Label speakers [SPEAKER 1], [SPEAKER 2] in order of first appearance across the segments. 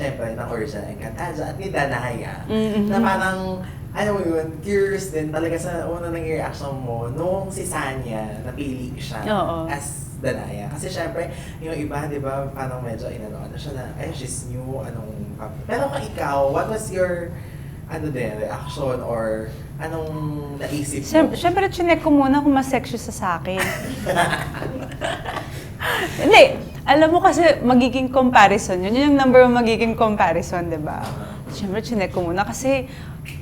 [SPEAKER 1] syempre, ng original Encantadia at ni Danaya, na parang, alam mo yun, curious din talaga sa una ng reaction mo nung si Sanya napili siya as Danaya. Kasi syempre, yung iba, di ba, parang medyo inano siya na, ay, she's new, anong... Pero kung ikaw, what was your, reaction or anong naisip mo?
[SPEAKER 2] Siyempre, chinek ko muna kung mas sexy sa akin. Hindi, alam mo kasi magiging comparison yun. Yun yung number one magiging comparison, di ba? Siyempre, chinek ko muna kasi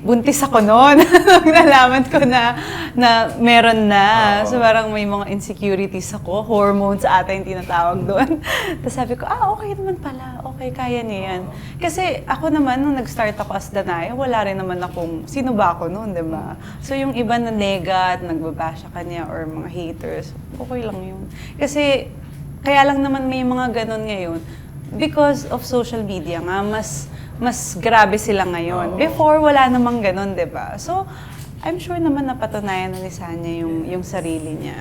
[SPEAKER 2] buntis ako noon. Nalaman ko na meron na. So parang may mga insecurities ako, hormones ata yung tinatawag doon. Tapos sabi ko, okay naman pala. Okay, kaya niya yan. Kasi ako naman, nung nag-start ako as Danaya, wala rin naman akong, sino ba ako noon, di ba? So yung iba na nega at nagbabasya kanya or mga haters, okay lang yun. Kasi kaya lang naman may mga ganun ngayon because of social media nga, mas grabe sila ngayon. Before, wala namang ganun, di ba? So, I'm sure naman napatunayan na ni Sanya yung sarili niya.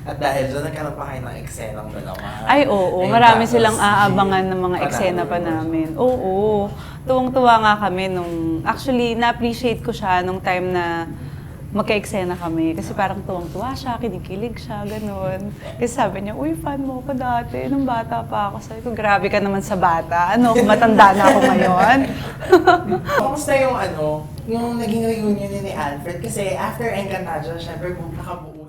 [SPEAKER 1] At dahil doon, nagkaroon pa kayo ng eksenang dalawa.
[SPEAKER 2] Ay, oo. Marami silang aabangan ng mga eksena pa namin. Oo. Tuwang-tuwa nga kami nung... Actually, na-appreciate ko siya nung time na magka-eksena kami. Kasi parang tuwang-tuwa siya, kinikilig siya, ganun. Kasi sabi niya, uy, fan mo ko dati. Nung bata pa ako. Sabi ko, grabe ka naman sa bata. Matanda na ako ngayon.
[SPEAKER 1] Kamusta yung yung naging reunion ni Alfred? Kasi after Encantadia, syempre, nakabuo